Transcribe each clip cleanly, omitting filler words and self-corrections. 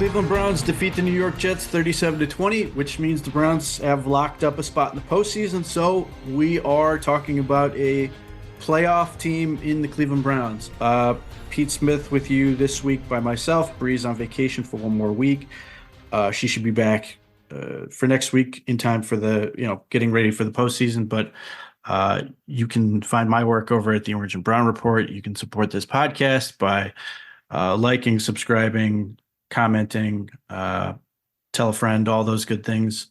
Cleveland Browns defeat the New York Jets 37-20, which means the Browns have locked up a spot in the postseason. So we are talking about a playoff team in the Cleveland Browns. Pete Smith with you this week by myself. Bree's on vacation for one more week. She should be back for next week in time for getting ready for the postseason. But you can find my work over at the Orange and Brown Report. You can support this podcast by liking, subscribing, commenting, tell a friend, all those good things,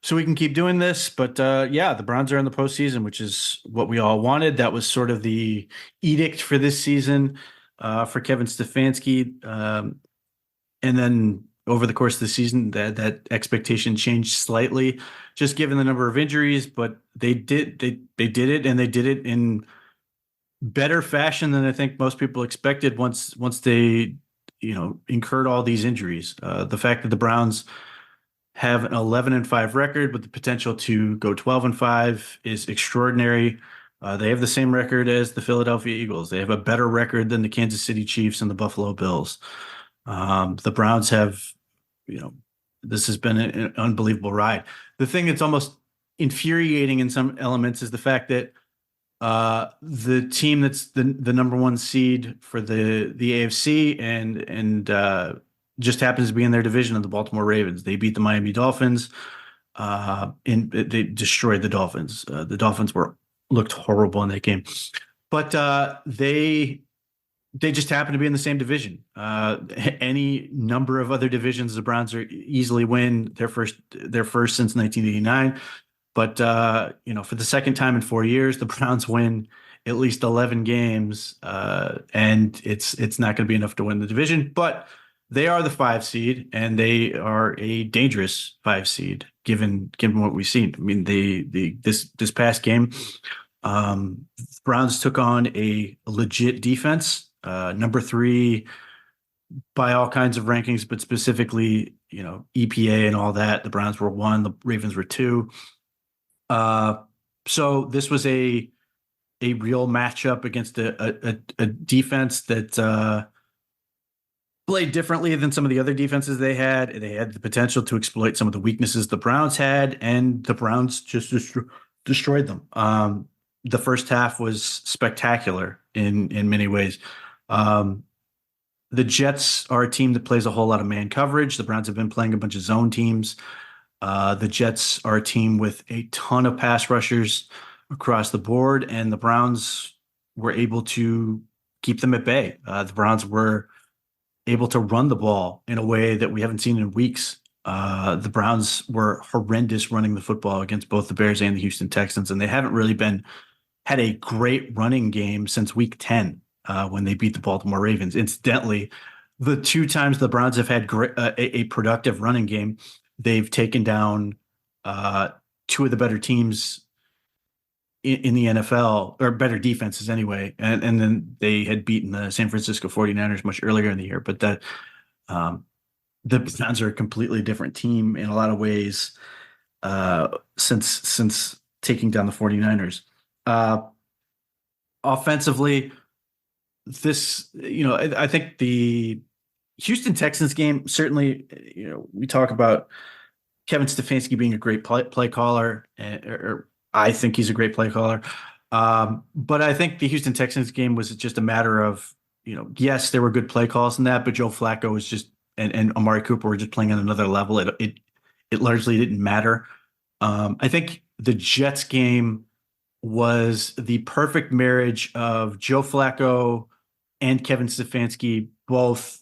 so we can keep doing this. But the Browns are in the postseason, which is what we all wanted. That was sort of the edict for this season for Kevin Stefanski. And then over the course of the season, that expectation changed slightly, just given the number of injuries. But they did it, and they did it in better fashion than I think most people expected once they incurred all these injuries. The fact that the Browns have an 11-5 record with the potential to go 12-5 is extraordinary. They have the same record as the Philadelphia Eagles. They have a better record than the Kansas City Chiefs and the Buffalo Bills. The Browns have, this has been an unbelievable ride. The thing that's almost infuriating in some elements is the fact that the team that's the number one seed for the AFC and just happens to be in their division of the Baltimore Ravens. They beat the Miami Dolphins, and they destroyed the Dolphins. The Dolphins looked horrible in that game, but they just happen to be in the same division. Any number of other divisions, the Browns are easily win their first since 1989. But for the second time in 4 years, the Browns win at least 11 games, and it's not going to be enough to win the division. But they are the 5 seed, and they are a dangerous 5 seed given what we've seen. I mean, this past game, Browns took on a legit defense, number 3 by all kinds of rankings, but specifically EPA and all that. The Browns were 1, the Ravens were 2. So this was a real matchup against a defense that played differently than some of the other defenses they had. They had the potential to exploit some of the weaknesses the Browns had, and the Browns just destroyed them. The first half was spectacular in many ways. The Jets are a team that plays a whole lot of man coverage. The Browns have been playing a bunch of zone teams. The Jets are a team with a ton of pass rushers across the board, and the Browns were able to keep them at bay. The Browns were able to run the ball in a way that we haven't seen in weeks. The Browns were horrendous running the football against both the Bears and the Houston Texans, and they haven't really had a great running game since week 10 when they beat the Baltimore Ravens. Incidentally, the 2 times the Browns have had a productive running game, they've taken down 2 of the better teams in the NFL, or better defenses anyway. And then they had beaten the San Francisco 49ers much earlier in the year. But the Browns are a completely different team in a lot of ways since taking down the 49ers. Offensively, I think the Houston Texans game, certainly, we talk about Kevin Stefanski being a great play caller, or I think he's a great play caller. But I think the Houston Texans game was just a matter of, yes, there were good play calls in that, but Joe Flacco was just, and Amari Cooper were just playing on another level. It largely didn't matter. I think the Jets game was the perfect marriage of Joe Flacco and Kevin Stefanski both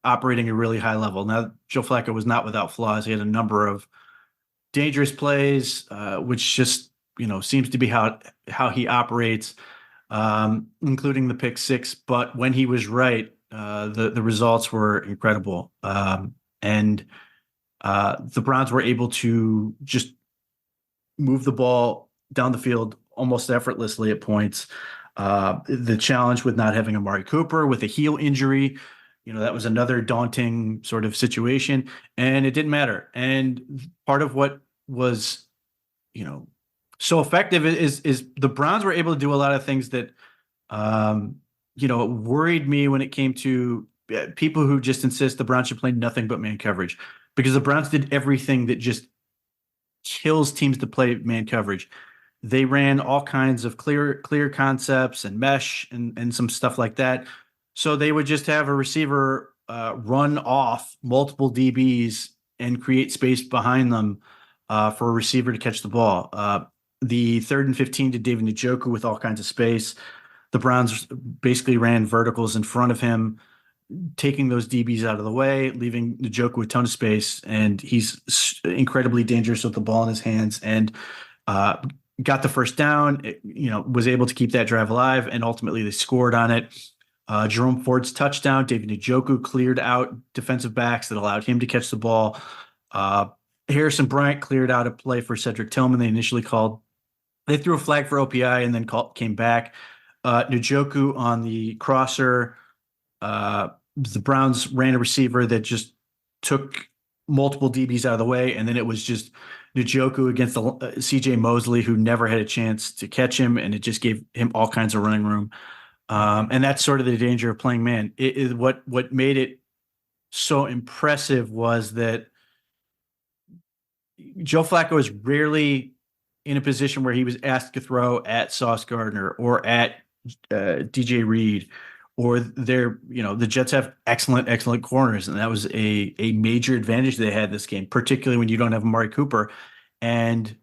operating at a really high level. Now, Joe Flacco was not without flaws. He had a number of dangerous plays, which just, seems to be how he operates, including the pick 6. But when he was right, the results were incredible. And the Browns were able to just move the ball down the field almost effortlessly at points. The challenge with not having Amari Cooper with a heel injury, that was another daunting sort of situation, and it didn't matter. And part of what was, so effective is the Browns were able to do a lot of things that, worried me when it came to people who just insist the Browns should play nothing but man coverage because the Browns did everything that just kills teams to play man coverage. They ran all kinds of clear concepts and mesh and some stuff like that. So they would just have a receiver run off multiple DBs and create space behind them for a receiver to catch the ball. The 3rd and 15 to David Njoku with all kinds of space. The Browns basically ran verticals in front of him, taking those DBs out of the way, leaving Njoku a ton of space, and he's incredibly dangerous with the ball in his hands. And uh, got the first down, was able to keep that drive alive, and ultimately they scored on it. Jerome Ford's touchdown, David Njoku cleared out defensive backs that allowed him to catch the ball. Harrison Bryant cleared out a play for Cedric Tillman. They initially called, they threw a flag for OPI and then came back. Njoku on the crosser. The Browns ran a receiver that just took multiple DBs out of the way, and then it was just Njoku against the CJ Mosley, who never had a chance to catch him, and it just gave him all kinds of running room. And that's sort of the danger of playing man. What made it so impressive was that Joe Flacco is rarely in a position where he was asked to throw at Sauce Gardner or at DJ Reed, or the Jets have excellent corners, and that was a major advantage they had this game, particularly when you don't have Amari Cooper, and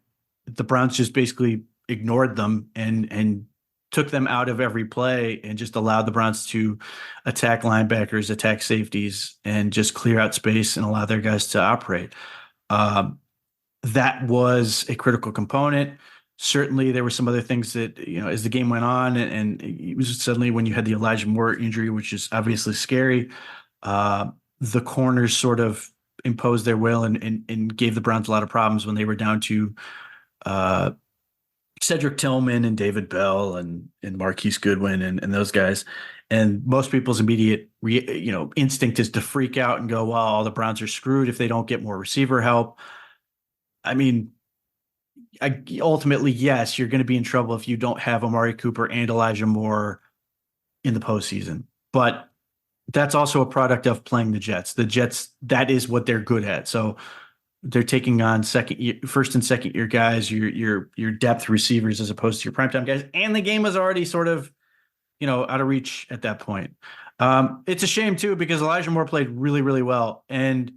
the Browns just basically ignored them and took them out of every play and just allowed the Browns to attack linebackers, attack safeties, and just clear out space and allow their guys to operate. That was a critical component. Certainly, there were some other things that, as the game went on, and it was suddenly when you had the Elijah Moore injury, which is obviously scary, the corners sort of imposed their will and gave the Browns a lot of problems when they were down to Cedric Tillman and David Bell and Marquise Goodwin and those guys. And most people's immediate instinct is to freak out and go, well, the Browns are screwed if they don't get more receiver help. I mean, ultimately, yes, you're going to be in trouble if you don't have Amari Cooper and Elijah Moore in the postseason. But that's also a product of playing the Jets. The Jets, that is what they're good at. So they're taking on first and second year guys, your depth receivers as opposed to your primetime guys. And the game was already sort of, out of reach at that point. It's a shame too, because Elijah Moore played really, really well. And,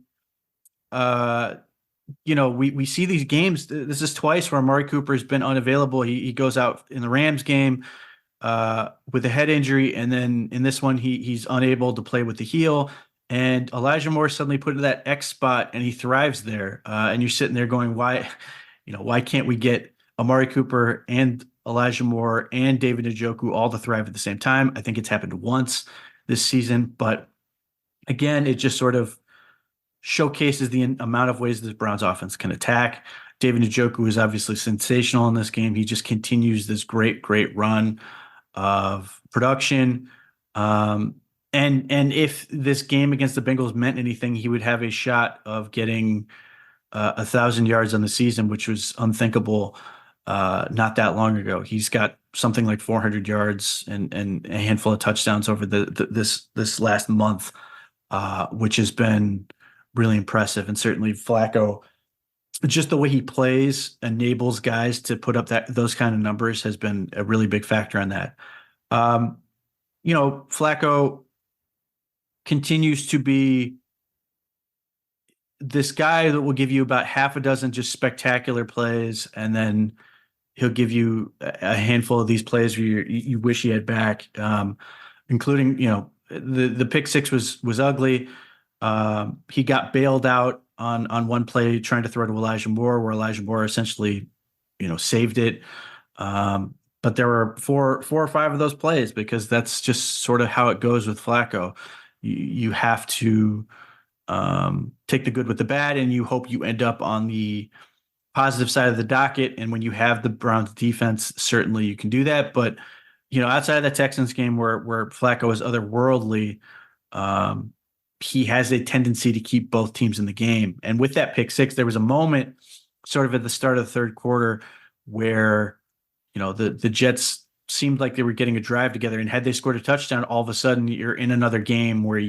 we see these games. This is twice where Amari Cooper has been unavailable. He goes out in the Rams game with a head injury, and then in this one he's unable to play with the heel. And Elijah Moore suddenly put into that X spot, and he thrives there. And you're sitting there going, why can't we get Amari Cooper and Elijah Moore and David Njoku all to thrive at the same time? I think it's happened once this season, but again, it just sort of showcases the amount of ways the Browns offense can attack. David Njoku is obviously sensational in this game. He just continues this great run of production. And if this game against the Bengals meant anything, he would have a shot of getting 1,000 yards on the season, which was unthinkable not that long ago. He's got something like 400 yards and a handful of touchdowns over this last month, which has been really impressive. And certainly Flacco, just the way he plays, enables guys to put up those kind of numbers, has been a really big factor on that. Flacco continues to be this guy that will give you about half a dozen just spectacular plays, and then he'll give you a handful of these plays where you wish he had back, including, the pick six was ugly. He got bailed out on one play trying to throw to Elijah Moore, where Elijah Moore essentially, saved it. But there were four or five of those plays, because that's just sort of how it goes with Flacco. You have to take the good with the bad, and you hope you end up on the positive side of the docket. And when you have the Browns defense, certainly you can do that. But, outside of the Texans game where Flacco is otherworldly, he has a tendency to keep both teams in the game. And with that pick six, there was a moment sort of at the start of the third quarter where, the Jets seemed like they were getting a drive together. And had they scored a touchdown, all of a sudden you're in another game where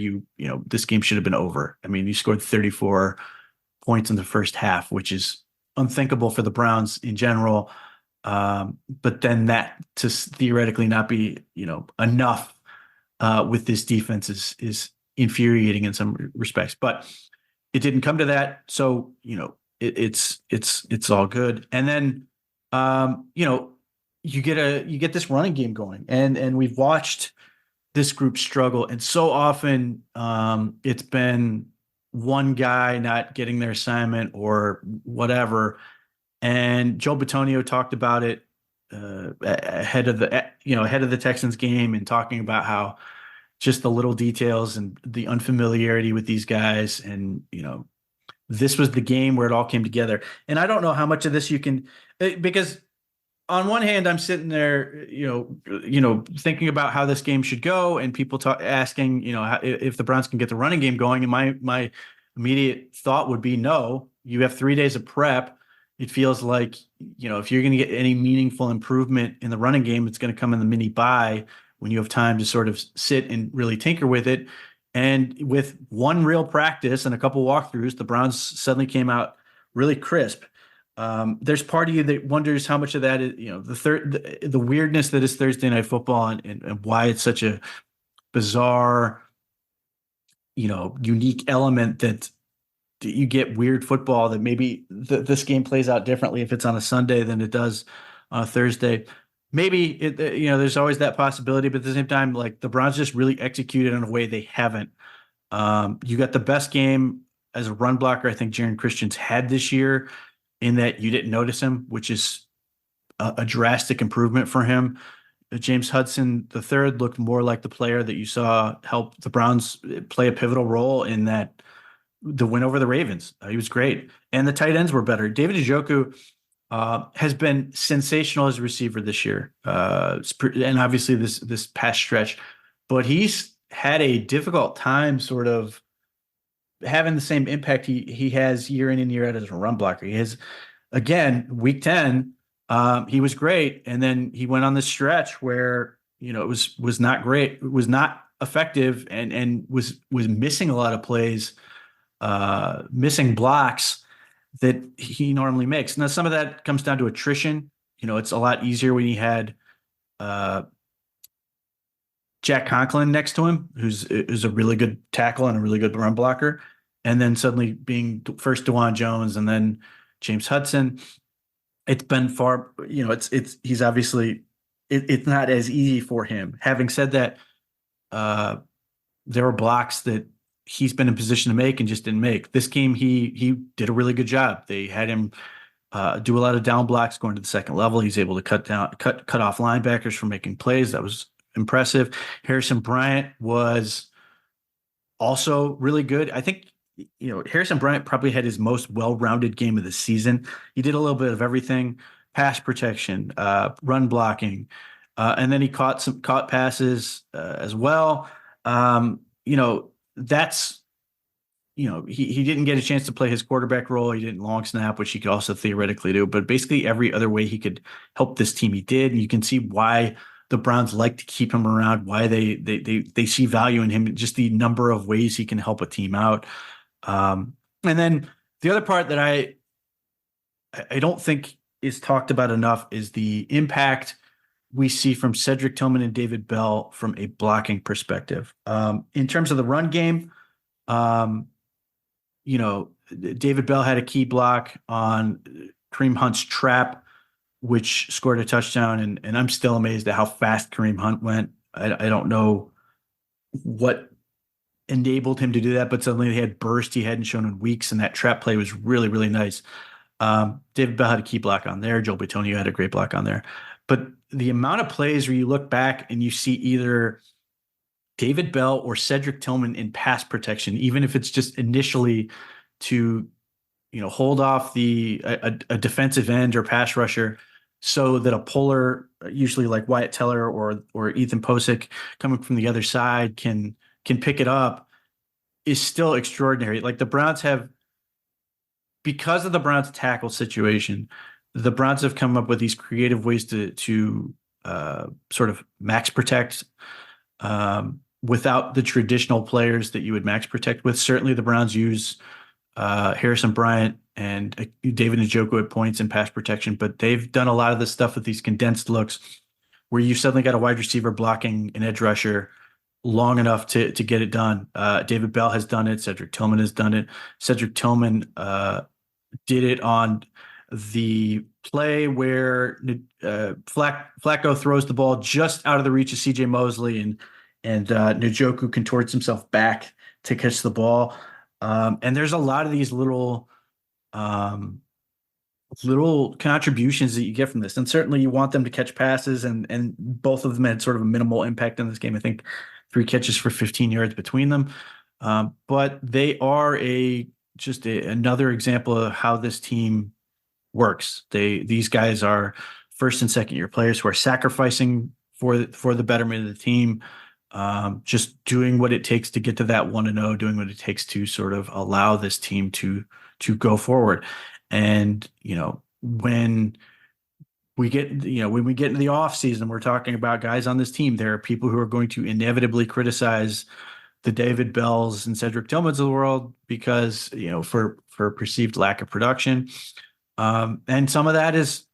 this game should have been over. I mean, you scored 34 points in the first half, which is unthinkable for the Browns in general. But then that to theoretically not be, enough with this defense is infuriating in some respects. But it didn't come to that, so it's all good. And then you get this running game going, and we've watched this group struggle, and so often it's been one guy not getting their assignment or whatever. And Joe Bitonio talked about it ahead of the Texans game, and talking about how just the little details and the unfamiliarity with these guys. And, this was the game where it all came together. And I don't know how much of this you can, because on one hand, I'm sitting there, thinking about how this game should go, and people asking, if the Browns can get the running game going. And my immediate thought would be, no, you have 3 days of prep. It feels like, if you're going to get any meaningful improvement in the running game, it's going to come in the mini bye, when you have time to sort of sit and really tinker with it. And with one real practice and a couple walkthroughs, the Browns suddenly came out really crisp. There's part of you that wonders how much of that is, the weirdness that is Thursday Night Football, and why it's such a bizarre, unique element that you get weird football, that maybe this game plays out differently if it's on a Sunday than it does on a Thursday. Maybe there's always that possibility, but at the same time, like, the Browns just really executed in a way they haven't. You got the best game as a run blocker I think Jaron Christian's had this year, in that you didn't notice him, which is a drastic improvement for him. James Hudson III looked more like the player that you saw help the Browns play a pivotal role in the win over the Ravens. He was great, and the tight ends were better. David Njoku has been sensational as a receiver this year, and obviously this past stretch, but he's had a difficult time sort of having the same impact he has year in and year out as a run blocker. He has, again, week 10, he was great, and then he went on this stretch where it was not great, it was not effective, and was missing a lot of plays, missing blocks that he normally makes. Now, some of that comes down to attrition. It's a lot easier when he had Jack Conklin next to him, who's a really good tackle and a really good run blocker, and then suddenly being first DeJuan Jones and then James Hudson. It's been far, he's obviously, it's not as easy for him. Having said that, there were blocks that he's been in position to make and just didn't make. This game, he did a really good job. They had him do a lot of down blocks going to the second level. He's able to cut off linebackers from making plays. That was impressive. Harrison Bryant was also really good. I think, Harrison Bryant probably had his most well-rounded game of the season. He did a little bit of everything: pass protection, run blocking, and then he caught passes as well. That's, he didn't get a chance to play his quarterback role. He didn't long snap, which he could also theoretically do, but basically every other way he could help this team, he did. And you can see why the Browns like to keep him around, why they see value in him, just the number of ways he can help a team out. And then the other part that I don't think is talked about enough is the impact we see from Cedric Tillman and David Bell from a blocking perspective. In terms of the run game, David Bell had a key block on Kareem Hunt's trap, which scored a touchdown. And I'm still amazed at how fast Kareem Hunt went. I don't know what enabled him to do that, but suddenly he had burst he hadn't shown in weeks, and that trap play was really, really nice. David Bell had a key block on there. Joe Bitonio had a great block on there. But the amount of plays where you look back and you see either David Bell or Cedric Tillman in pass protection, even if it's just initially to, hold off a defensive end or pass rusher, so that a puller, usually like Wyatt Teller or Ethan Posick coming from the other side, can pick it up, is still extraordinary. Like, the Browns have, because of the Browns tackle situation, the Browns have come up with these creative ways to sort of max protect without the traditional players that you would max protect with. Certainly, the Browns use Harrison Bryant and David Njoku at points in pass protection, but they've done a lot of this stuff with these condensed looks where you suddenly got a wide receiver blocking an edge rusher long enough to get it done. David Bell has done it. Cedric Tillman has done it. Cedric Tillman did it on the play where Flacco throws the ball just out of the reach of C.J. Mosley, and Njoku contorts himself back to catch the ball. And there's a lot of these little contributions that you get from this. And certainly you want them to catch passes, and both of them had sort of a minimal impact in this game. I think 3 catches for 15 yards between them. But they are another example of how this team works. These guys are first and second year players who are sacrificing for the betterment of the team, just doing what it takes to get to that 1-0, doing what it takes to sort of allow this team to go forward. And when we get into the off season, we're talking about guys on this team. There are people who are going to inevitably criticize the David Bells and Cedric Tillmans of the world because for perceived lack of production. And some of that is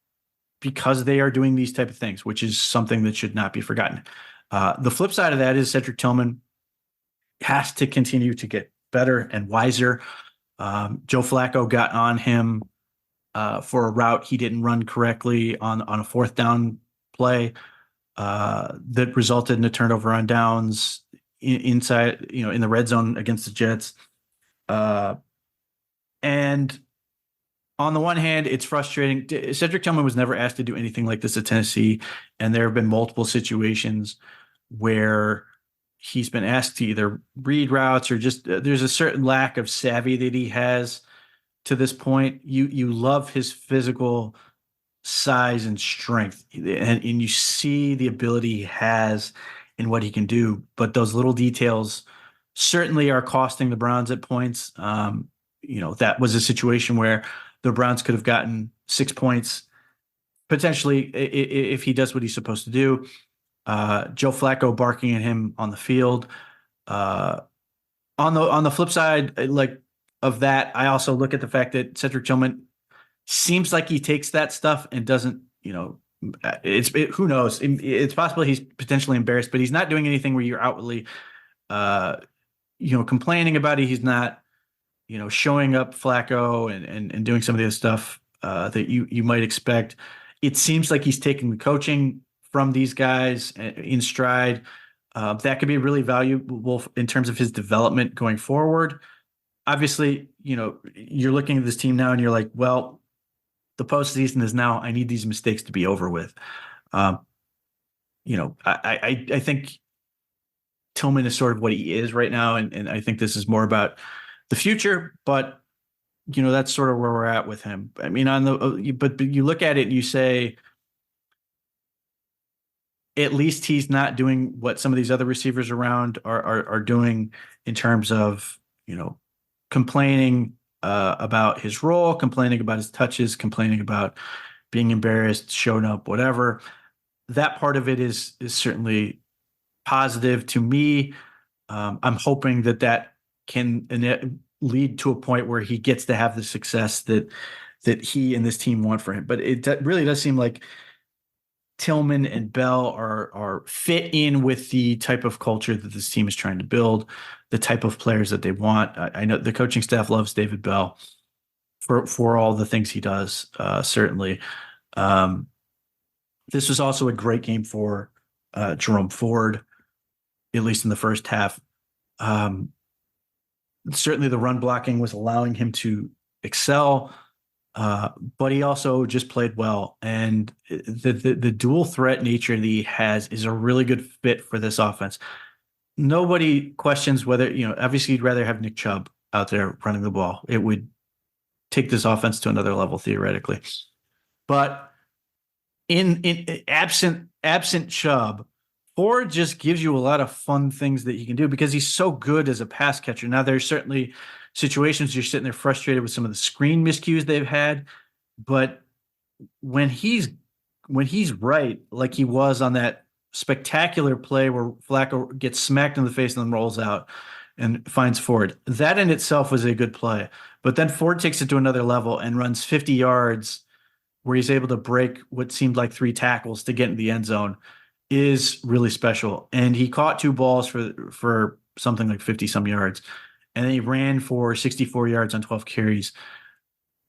because they are doing these type of things, which is something that should not be forgotten. The flip side of that is Cedric Tillman has to continue to get better and wiser. Joe Flacco got on him for a route he didn't run correctly on a 4th down play that resulted in a turnover on downs inside, in the red zone against the Jets. And on the one hand, it's frustrating. Cedric Tillman was never asked to do anything like this at Tennessee, and there have been multiple situations where he's been asked to either read routes or just there's a certain lack of savvy that he has to this point. You love his physical size and strength, and you see the ability he has in what he can do, but those little details certainly are costing the Browns at points. That was a situation where the Browns could have gotten 6 points potentially if he does what he's supposed to do. Joe Flacco barking at him on the field. On the flip side, of that, I also look at the fact that Cedric Tillman seems like he takes that stuff and doesn't. Who knows? It's possible he's potentially embarrassed, but he's not doing anything where you're outwardly, complaining about it. He's not, showing up Flacco and doing some of the other stuff that you might expect. It seems like he's taking the coaching from these guys in stride. That could be really valuable in terms of his development going forward. Obviously, you're looking at this team now and you're like, well, the postseason is now. I need these mistakes to be over with. I think Tillman is sort of what he is right now, and I think this is more about the future. But that's sort of where we're at with him. I mean, but you look at it and you say, at least he's not doing what some of these other receivers around are doing in terms of complaining about his role, complaining about his touches, complaining about being embarrassed, showing up, whatever. That part of it is certainly positive to me. I'm hoping that can lead to a point where he gets to have the success that he and this team want for him. But it really does seem like Tillman and Bell are fit in with the type of culture that this team is trying to build, the type of players that they want. I know the coaching staff loves David Bell for all the things he does, certainly. This was also a great game for Jerome Ford, at least in the first half. Certainly the run blocking was allowing him to excel, but he also just played well. And the dual threat nature that he has is a really good fit for this offense. Nobody questions whether, obviously you'd rather have Nick Chubb out there running the ball. It would take this offense to another level theoretically. But in absent Chubb, Ford just gives you a lot of fun things that he can do because he's so good as a pass catcher. Now, there's certainly situations you're sitting there frustrated with some of the screen miscues they've had, but when he's when he's right, like he was on that spectacular play where Flacco gets smacked in the face and then rolls out and finds Ford. That in itself was a good play. But then Ford takes it to another level and runs 50 yards where he's able to break what seemed like three tackles to get in the end zone is really special. And he caught two balls for something like 50 some yards. And then he ran for 64 yards on 12 carries.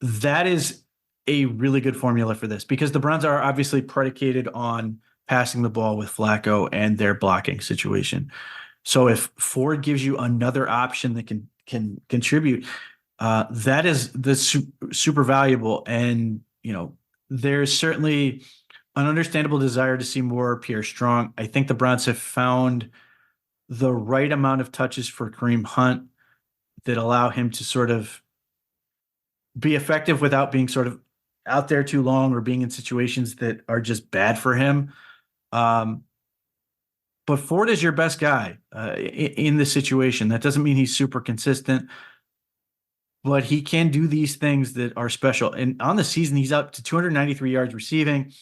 That is a really good formula for this because the Browns are obviously predicated on passing the ball with Flacco and their blocking situation. So if Ford gives you another option that can contribute, that is super valuable. And there's certainly an understandable desire to see more Pierre Strong. I think the Browns have found the right amount of touches for Kareem Hunt that allow him to sort of be effective without being sort of out there too long or being in situations that are just bad for him. But Ford is your best guy in this situation. That doesn't mean he's super consistent, but he can do these things that are special. And on the season, he's up to 293 yards receiving,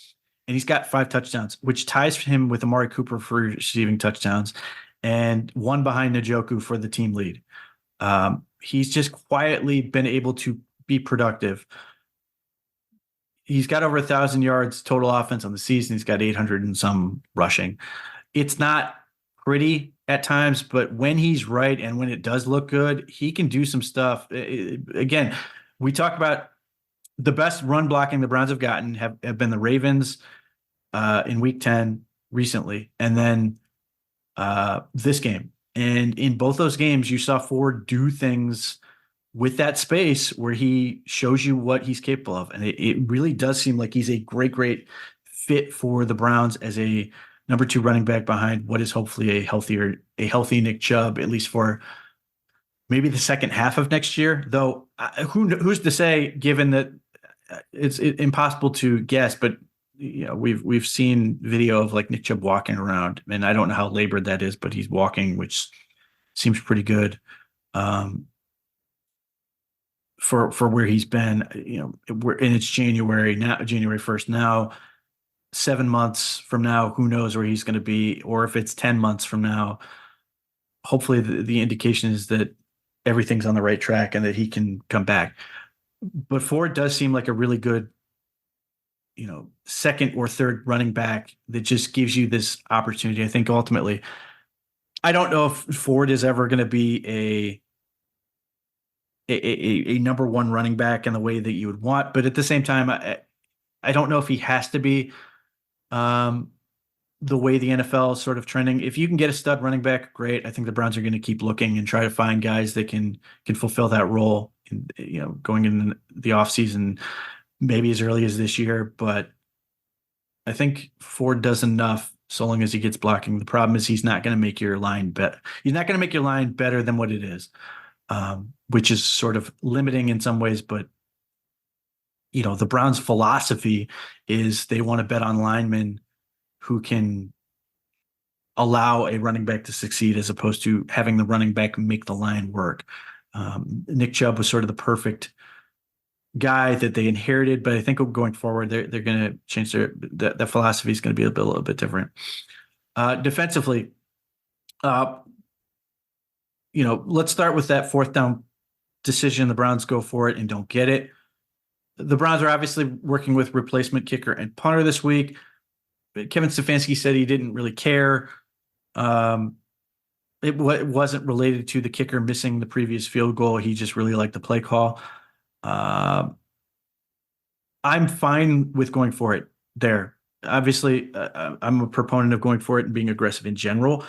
and he's got 5 touchdowns, which ties him with Amari Cooper for receiving touchdowns and one behind Njoku for the team lead. He's just quietly been able to be productive. He's got over 1,000 yards total offense on the season. He's got 800 and some rushing. It's not pretty at times, but when he's right and when it does look good, he can do some stuff. Again, we talk about the best run blocking the Browns have gotten have been the Ravens in week 10 recently, and then this game. And in both those games, you saw Ford do things with that space where he shows you what he's capable of. And it really does seem like he's a great fit for the Browns as a number 2 running back behind what is hopefully a healthy Nick Chubb, at least for maybe the second half of next year. Though who's to say, given that it's impossible to guess, but we've seen video of like Nick Chubb walking around, and I don't know how labored that is, but he's walking, which seems pretty good. For where he's been, it's January 1st now. 7 months from now, who knows where he's going to be, or if it's 10 months from now, hopefully the indication is that everything's on the right track and that he can come back. But Ford does seem like a really good, second or third running back that just gives you this opportunity. I think ultimately, I don't know if Ford is ever going to be a number 1 running back in the way that you would want, but at the same time, I don't know if he has to be the way the NFL is sort of trending. If you can get a stud running back, great. I think the Browns are going to keep looking and try to find guys that can fulfill that role, going in the offseason, maybe as early as this year. But I think Ford does enough so long as he gets blocking. The problem is he's not going to make your line better. He's not going to make your line better than what it is, which is sort of limiting in some ways. But the Browns' philosophy is they want to bet on linemen who can allow a running back to succeed as opposed to having the running back make the line work. Nick Chubb was sort of the perfect guy that they inherited, but I think going forward, they're going to change the philosophy is going to be a little bit different. Defensively, let's start with that 4th down decision. The Browns go for it and don't get it. The Browns are obviously working with replacement kicker and punter this week. But Kevin Stefanski said he didn't really care. It wasn't related to the kicker missing the previous field goal. He just really liked the play call. I'm fine with going for it there. Obviously, I'm a proponent of going for it and being aggressive in general.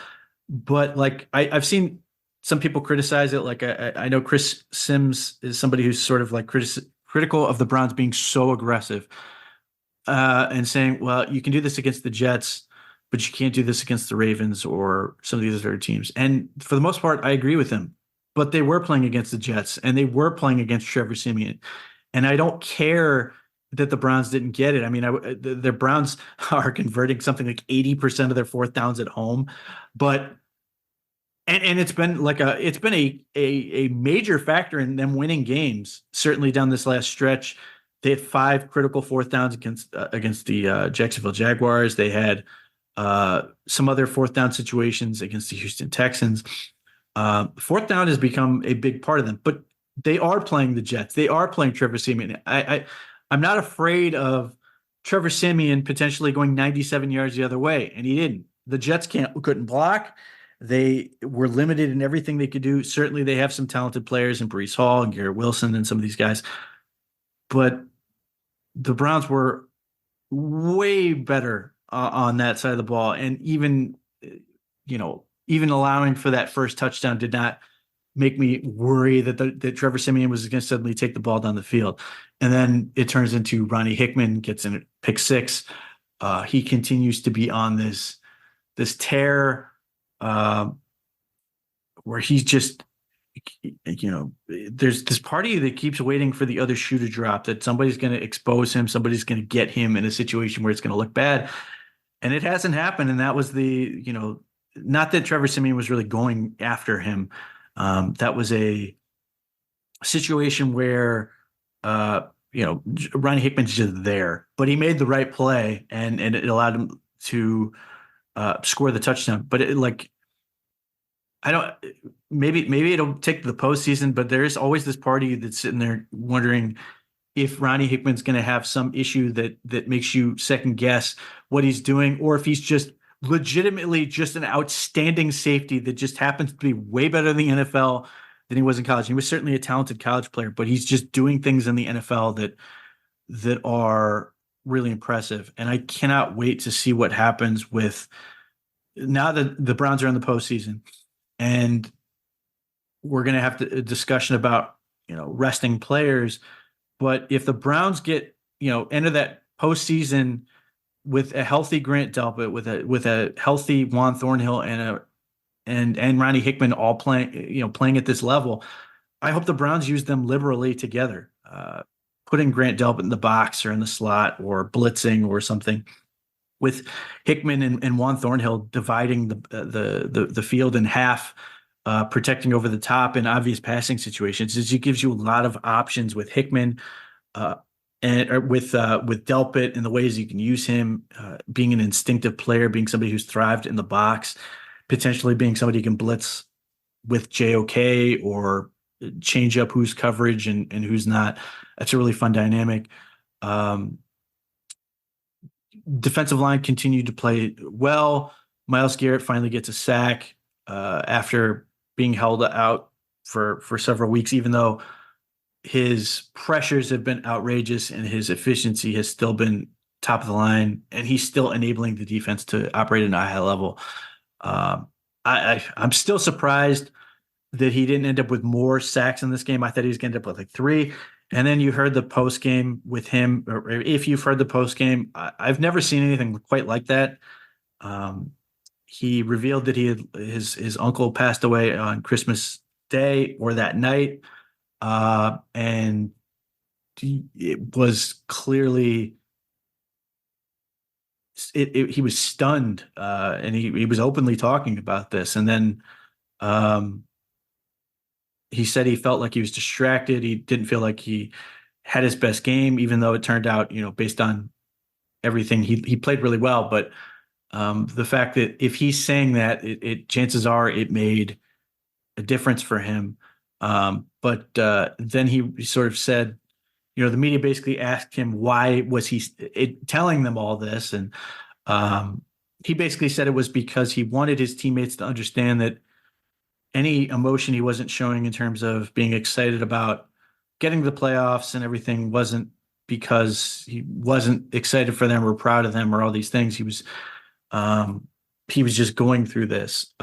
But I've seen some people criticize it. Like I know Chris Sims is somebody who's sort of like critical of the Browns being so aggressive and saying, well, you can do this against the Jets, but you can't do this against the Ravens or some of these other teams. And for the most part, I agree with him. But they were playing against the Jets and they were playing against Trevor Siemian. And I don't care that the Browns didn't get it. I mean, the Browns are converting something like 80% of their 4th downs at home, but and it's been a major factor in them winning games, certainly down this last stretch. They had five critical fourth downs against the Jacksonville Jaguars. They had some other fourth down situations against the Houston Texans. Fourth down has become a big part of them, but they are playing the Jets. They are playing Trevor Siemian. I'm not afraid of Trevor Siemian potentially going 97 yards the other way, and he didn't. The Jets couldn't block. They were limited in everything they could do. Certainly, they have some talented players in Breece Hall and Garrett Wilson and some of these guys, but the Browns were way better on that side of the ball, and even allowing for that first touchdown did not make me worry that Trevor Siemian was going to suddenly take the ball down the field. And then it turns into Ronnie Hickman gets in pick six. He continues to be on this tear where he's just, there's this party that keeps waiting for the other shoe to drop, that somebody's going to expose him, somebody's going to get him in a situation where it's going to look bad. And it hasn't happened. And that was not that Trevor Siemian was really going after him. That was a situation where, Ronnie Hickman's just there, but he made the right play and it allowed him to score the touchdown. But maybe it'll take the postseason, but there is always this party that's sitting there wondering if Ronnie Hickman's going to have some issue that makes you second guess what he's doing, or if he's just legitimately just an outstanding safety that just happens to be way better in the NFL than he was in college. He was certainly a talented college player, but he's just doing things in the NFL that are really impressive. And I cannot wait to see what happens with, now that the Browns are in the postseason, and we're going to have a discussion about, resting players. But if the Browns get, enter that postseason with a healthy Grant Delpit, with a healthy Juan Thornhill and Ronnie Hickman all playing at this level, I hope the Browns use them liberally together, putting Grant Delpit in the box or in the slot or blitzing or something, with Hickman and Juan Thornhill dividing the field in half, protecting over the top in obvious passing situations. It gives you a lot of options with Hickman, and with Delpit, and the ways you can use him, being an instinctive player, being somebody who's thrived in the box, potentially being somebody who can blitz with JOK or change up who's coverage and who's not. That's a really fun dynamic. Defensive line continued to play well. Myles Garrett finally gets a sack after being held out for several weeks, even though his pressures have been outrageous and his efficiency has still been top of the line, and he's still enabling the defense to operate at a high level. I'm still surprised that he didn't end up with more sacks in this game. I thought he was going to end up with like 3. And then you heard the post game with him, or if you've heard the post game, I've never seen anything quite like that. He revealed that his uncle passed away on Christmas Day or that night. And it was clearly, he was stunned, and he was openly talking about this. And then he said he felt like he was distracted. He didn't feel like he had his best game, even though it turned out, based on everything, he played really well. But the fact that if he's saying that, it chances are it made a difference for him. But then he sort of said, the media basically asked him why was he telling them all this, and he basically said it was because he wanted his teammates to understand that any emotion he wasn't showing in terms of being excited about getting to the playoffs and everything wasn't because he wasn't excited for them or proud of them or all these things. He was just going through this.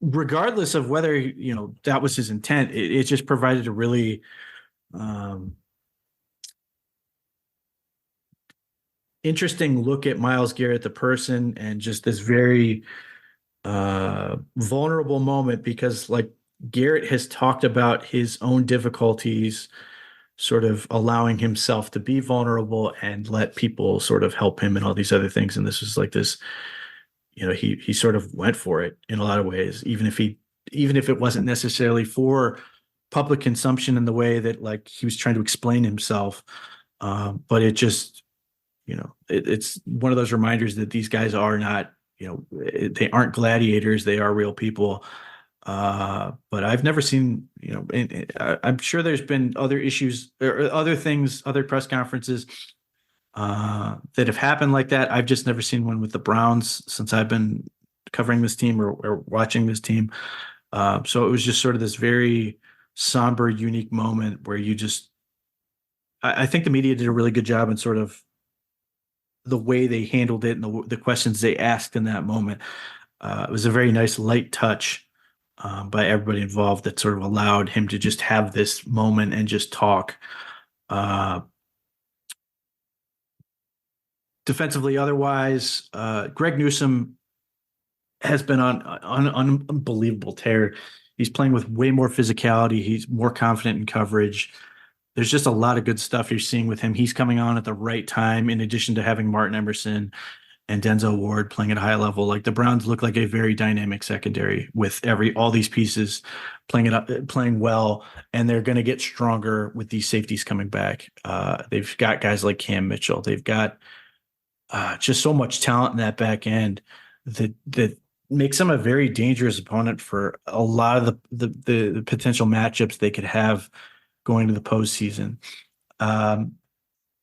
Regardless of whether, that was his intent, it just provided a really interesting look at Myles Garrett, the person, and just this very vulnerable moment, because like Garrett has talked about his own difficulties, sort of allowing himself to be vulnerable and let people sort of help him and all these other things. And this was like this, he sort of went for it in a lot of ways, even if it wasn't necessarily for public consumption in the way that like he was trying to explain himself. But it just, it's one of those reminders that these guys are not, they aren't gladiators. They are real people. But I've never seen, I'm sure there's been other issues or other things, other press conferences that have happened like that. I've just never seen one with the Browns since I've been covering this team or watching this team. So it was just sort of this very somber, unique moment where I think the media did a really good job in sort of the way they handled it and the questions they asked in that moment. It was a very nice light touch by everybody involved that sort of allowed him to just have this moment and just talk. Defensively, otherwise, Greg Newsome has been on unbelievable tear. He's playing with way more physicality. He's more confident in coverage. There's just a lot of good stuff you're seeing with him. He's coming on at the right time, in addition to having Martin Emerson and Denzel Ward playing at a high level. Like the Browns look like a very dynamic secondary with all these pieces playing well, and they're going to get stronger with these safeties coming back. They've got guys like Cam Mitchell. They've got just so much talent in that back end that makes them a very dangerous opponent for a lot of the potential matchups they could have going to the postseason.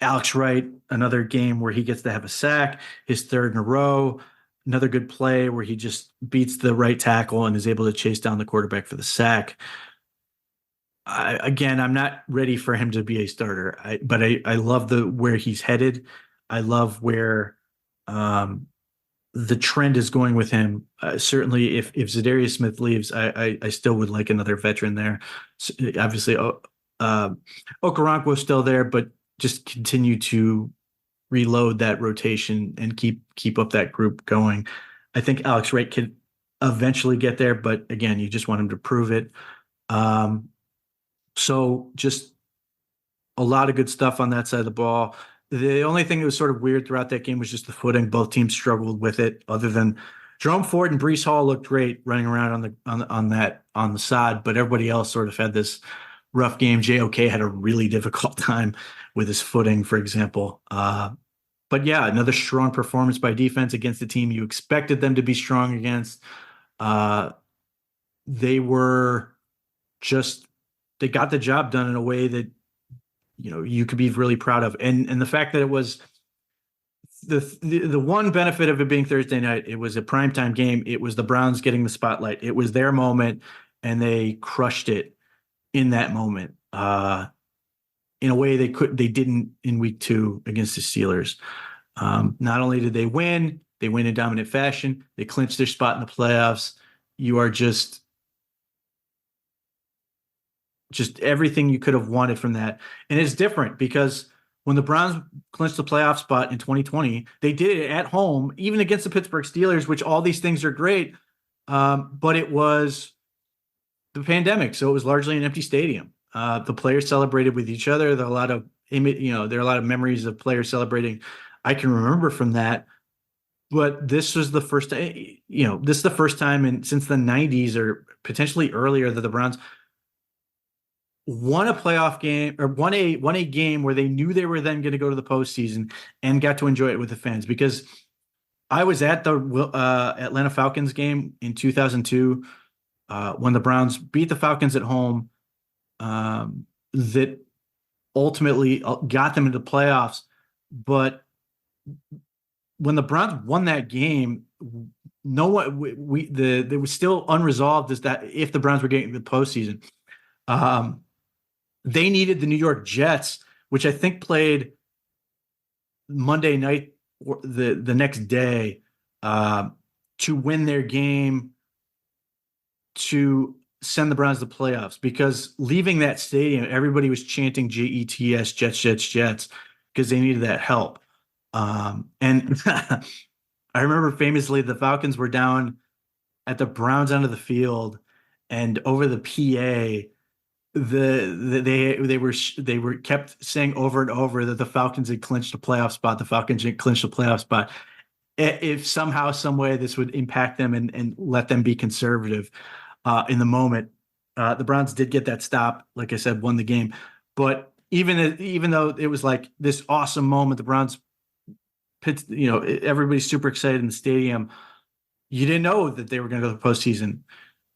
Alex Wright, another game where he gets to have a sack, his third in a row, another good play where he just beats the right tackle and is able to chase down the quarterback for the sack. I'm not ready for him to be a starter, but I love where he's headed. I love where the trend is going with him. Certainly, if Zadarius Smith leaves, I still would like another veteran there. So, obviously, Okoronkwo is still there, but just continue to reload that rotation and keep up that group going. I think Alex Wright could eventually get there, but again, you just want him to prove it. So just a lot of good stuff on that side of the ball. The only thing that was sort of weird throughout that game was just the footing. Both teams struggled with it. Other than Jerome Ford and Breece Hall looked great running around on the side, but everybody else sort of had this rough game. JOK had a really difficult time with his footing, for example. But yeah, another strong performance by defense against the team you expected them to be strong against. They got the job done in a way that you could be really proud of. And the fact that it was the one benefit of it being Thursday night, it was a primetime game. It was the Browns getting the spotlight. It was their moment, and they crushed it in that moment in a way they didn't in week 2 against the Steelers. Not only did they win in dominant fashion, they clinched their spot in the playoffs. You are just everything you could have wanted from that. And it's different because when the Browns clinched the playoff spot in 2020, they did it at home, even against the Pittsburgh Steelers, which all these things are great. But it was the pandemic, so it was largely an empty stadium. The players celebrated with each other. There are a lot of memories of players celebrating I can remember from that. But this was the first, this is the first time since the 90s or potentially earlier that the Browns won a playoff game or won a game where they knew they were then going to go to the postseason and got to enjoy it with the fans. Because I was at the Atlanta Falcons game in 2002 when the Browns beat the Falcons at home, that ultimately got them into the playoffs. But when the Browns won that game, no one there was still unresolved is that if the Browns were getting the postseason. They needed the New York Jets, which I think played Monday night or the next day, to win their game to send the Browns to the playoffs. Because leaving that stadium, everybody was chanting JETS, Jets, Jets, Jets, because they needed that help. And I remember famously the Falcons were down at the Browns end of the field, and over the PA, they were kept saying over and over that the Falcons had clinched a playoff spot. The Falcons had clinched a playoff spot. If somehow, some way, this would impact them and let them be conservative in the moment. The Browns did get that stop, like I said, won the game. But even though it was like this awesome moment, the Browns, everybody's super excited in the stadium. You didn't know that they were going to go to the postseason.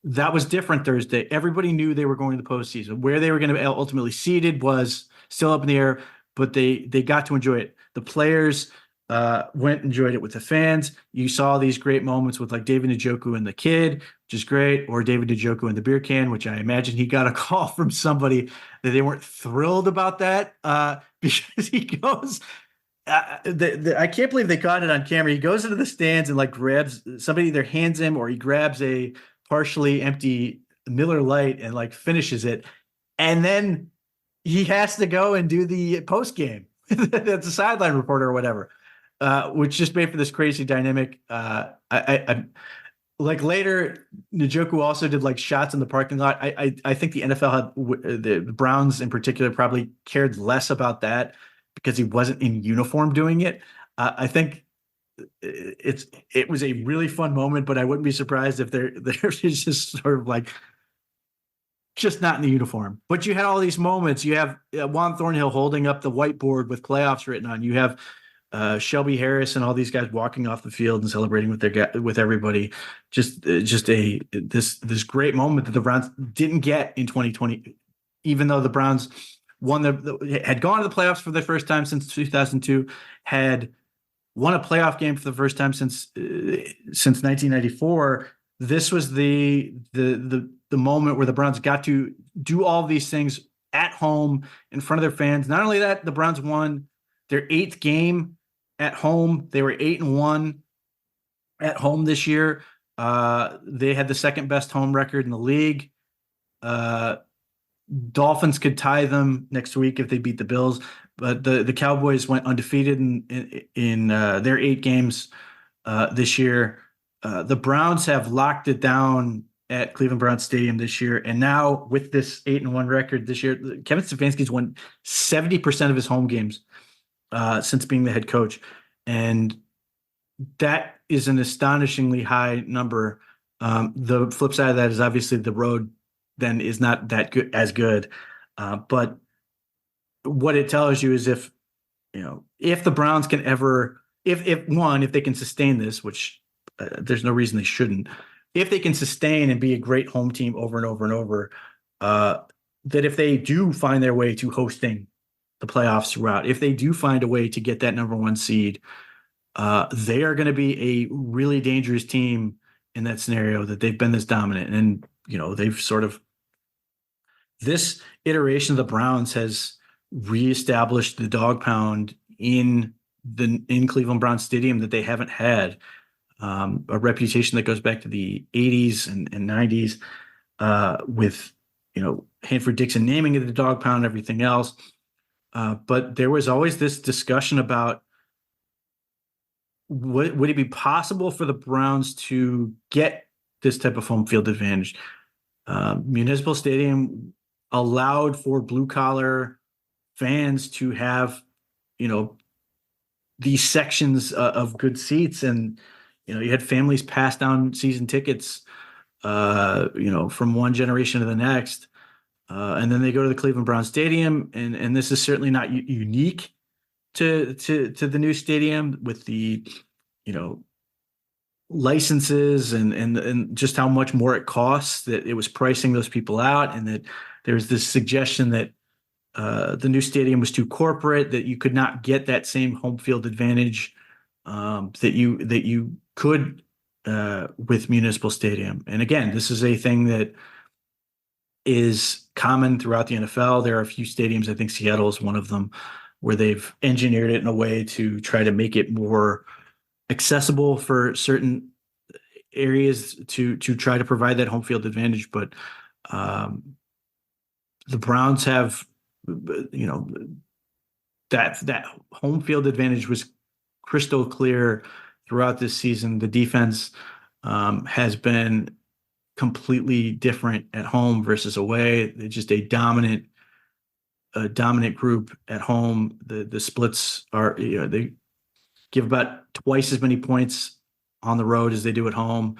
That was different Thursday. Everybody knew they were going to the postseason. Where they were going to be ultimately seeded was still up in the air, but they got to enjoy it. The players went and enjoyed it with the fans. You saw these great moments with like David Njoku and the kid, which is great, or David Njoku and the beer can, which I imagine he got a call from somebody that they weren't thrilled about that because he goes. I can't believe they caught it on camera. He goes into the stands and like grabs somebody, either hands him or he grabs a partially empty Miller Lite and like finishes it. And then he has to go and do the post game. That's a sideline reporter or whatever, which just made for this crazy dynamic. I like later, Njoku also did like shots in the parking lot. I think the NFL had the Browns in particular probably cared less about that because he wasn't in uniform doing it. I think it was a really fun moment, but I wouldn't be surprised if they're just sort of like just not in the uniform. But you had all these moments. You have Juan Thornhill holding up the whiteboard with playoffs written on. You have Shelby Harris and all these guys walking off the field and celebrating with everybody. Just this great moment that the Browns didn't get in 2020, even though the Browns had gone to the playoffs for the first time since 2002, had won a playoff game for the first time since 1994. This was the moment where the Browns got to do all these things at home in front of their fans. Not only that, the Browns won their 8th game at home. They were 8-1 at home this year. They had the second best home record in the league. Dolphins could tie them next week if they beat the Bills, but the Cowboys went undefeated in their 8 games this year. The Browns have locked it down at Cleveland Browns Stadium this year, and now with this 8-1 record this year, Kevin Stefanski's won 70% of his home games since being the head coach, and that is an astonishingly high number. The flip side of that is obviously the road then is not that good. But what it tells you is if the Browns can ever, if they can sustain this, which there's no reason they shouldn't, if they can sustain and be a great home team over and over and over, that if they do find their way to hosting the playoffs throughout, if they do find a way to get that number 1 seed, they are going to be a really dangerous team in that scenario, that they've been this dominant. And, they've sort of, this iteration of the Browns has reestablished the dog pound in Cleveland Browns Stadium that they haven't had, a reputation that goes back to the 80s and 90s, with, Hanford Dixon naming it the dog pound and everything else. But there was always this discussion about would it be possible for the Browns to get this type of home field advantage? Municipal Stadium allowed for blue collar fans to have, these sections of good seats, and you had families pass down season tickets, from one generation to the next, and then they go to the Cleveland Browns Stadium, and this is certainly not unique to the new stadium with the licenses and just how much more it costs, that it was pricing those people out, and that there's this suggestion that the new stadium was too corporate, that you could not get that same home field advantage that you could with Municipal Stadium. And again, this is a thing that is common throughout the NFL. There are a few stadiums, I think Seattle is one of them, where they've engineered it in a way to try to make it more accessible for certain areas to try to provide that home field advantage. But the Browns have, that home field advantage was crystal clear throughout this season. The defense has been completely different at home versus away. They're just a dominant group at home. The splits are, they give about twice as many points on the road as they do at home.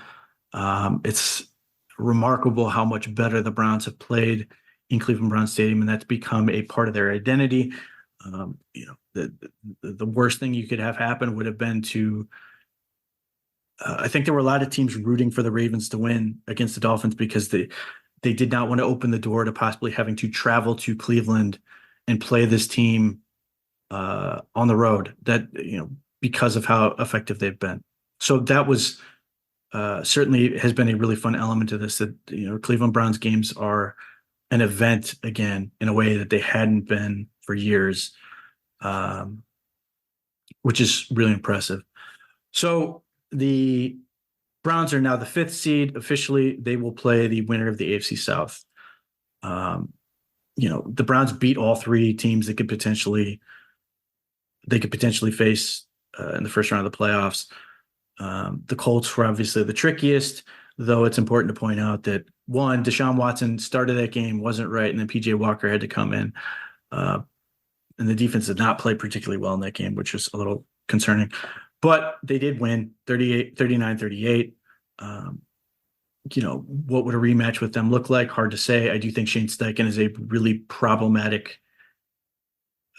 It's remarkable how much better the Browns have played in Cleveland Browns Stadium, and that's become a part of their identity. The worst thing you could have happen would have been to. I think there were a lot of teams rooting for the Ravens to win against the Dolphins because they did not want to open the door to possibly having to travel to Cleveland and play this team on the road. That because of how effective they've been. So that was certainly has been a really fun element to this. That Cleveland Browns games are an event again in a way that they hadn't been for years, which is really impressive. So the Browns are now the 5th seed officially. They will play the winner of the AFC South. The Browns beat all 3 teams they could potentially face in the first round of the playoffs. The Colts were obviously the trickiest, though it's important to point out that one, Deshaun Watson started that game, wasn't right, and then PJ Walker had to come in. And the defense did not play particularly well in that game, which was a little concerning. But they did win 39-38. What would a rematch with them look like? Hard to say. I do think Shane Steichen is a really problematic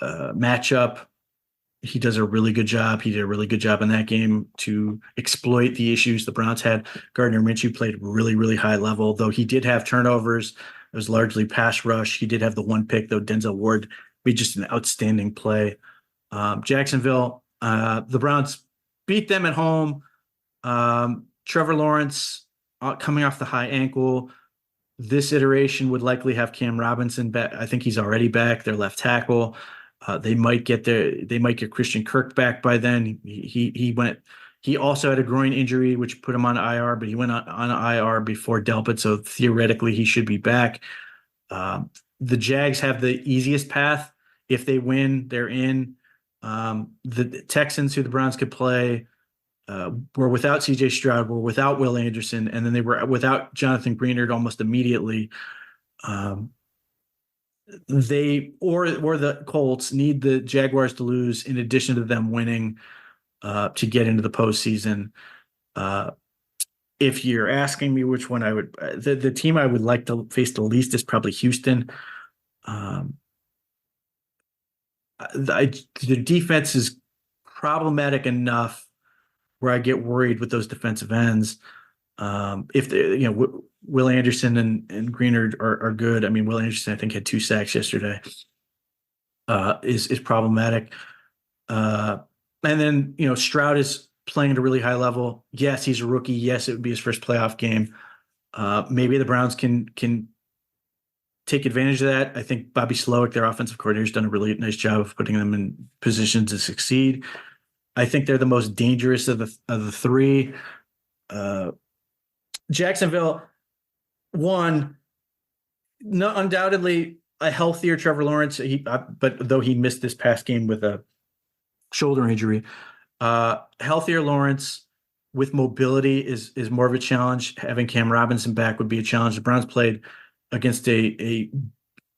matchup. He does a really good job. He did a really good job in that game to exploit the issues the Browns had. Gardner Minshew played really, really high level, though he did have turnovers. It was largely pass rush. He did have the one pick, though. Denzel Ward made just an outstanding play. Jacksonville, the Browns beat them at home. Trevor Lawrence coming off the high ankle. This iteration would likely have Cam Robinson back. I think he's already back, their left tackle. They might get Christian Kirk back by then. He also had a groin injury, which put him on IR, but he went on IR before Delpit, so theoretically he should be back. The Jags have the easiest path. If they win, they're in. The Texans, who the Browns could play, were without C.J. Stroud, were without Will Anderson, and then they were without Jonathan Greenard almost immediately. They or the Colts need the Jaguars to lose in addition to them winning to get into the postseason. If you're asking me which one I would, the team I would like to face the least is probably Houston. The defense is problematic enough where I get worried with those defensive ends. If they, Will Anderson and Greenard are good. I mean, Will Anderson, I think, had 2 sacks yesterday. Is problematic. And then, Stroud is playing at a really high level. Yes, he's a rookie. Yes, it would be his first playoff game. Maybe the Browns can take advantage of that. I think Bobby Slowick, their offensive coordinator, has done a really nice job of putting them in position to succeed. I think they're the most dangerous of the 3. Jacksonville, one, no, undoubtedly a healthier Trevor Lawrence. But though he missed this past game with a shoulder injury, healthier Lawrence with mobility is more of a challenge. Having Cam Robinson back would be a challenge. The Browns played against a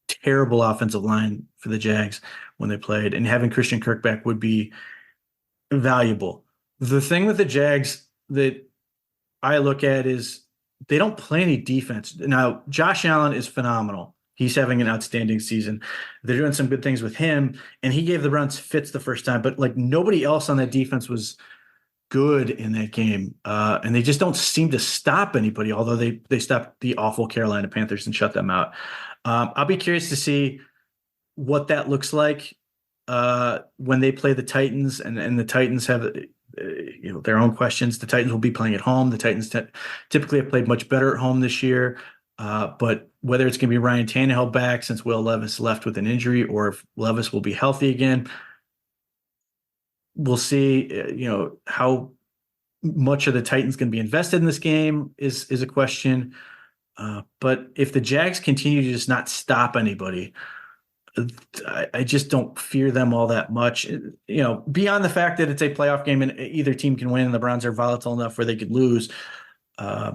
terrible offensive line for the Jags when they played, and having Christian Kirk back would be valuable. The thing with the Jags that I look at is they don't play any defense. Now, Josh Allen is phenomenal. He's having an outstanding season. They're doing some good things with him, and he gave the Browns fits the first time, but nobody else on that defense was good in that game. And they just don't seem to stop anybody, although they stopped the awful Carolina Panthers and shut them out. I'll be curious to see what that looks like when they play the Titans, and the Titans have their own questions. The Titans will be playing at home. The Titans typically have played much better at home this year. But whether it's going to be Ryan Tannehill back since Will Levis left with an injury, or if Levis will be healthy again, we'll see. How much of the Titans going to be invested in this game is a question. But if the Jags continue to just not stop anybody, I just don't fear them all that much. Beyond the fact that it's a playoff game and either team can win, and the Browns are volatile enough where they could lose. I